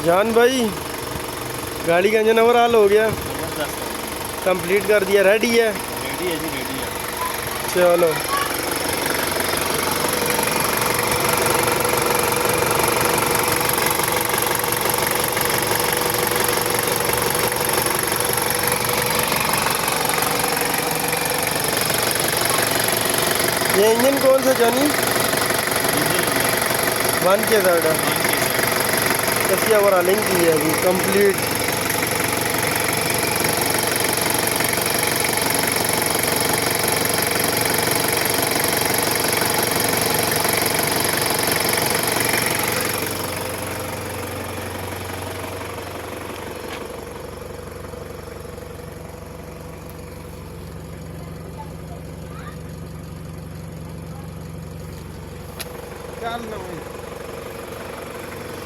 जान भाई, गाड़ी का इंजन ओवरऑल हो गया, जबरदस्त कंप्लीट कर दिया, रेडी है। रेडी है जी, रेडी है। चलो ये इंजन कौन सा जानी? वन के साइड है, कैसी ओवरऑलिंग की है अभी कंप्लीट। चल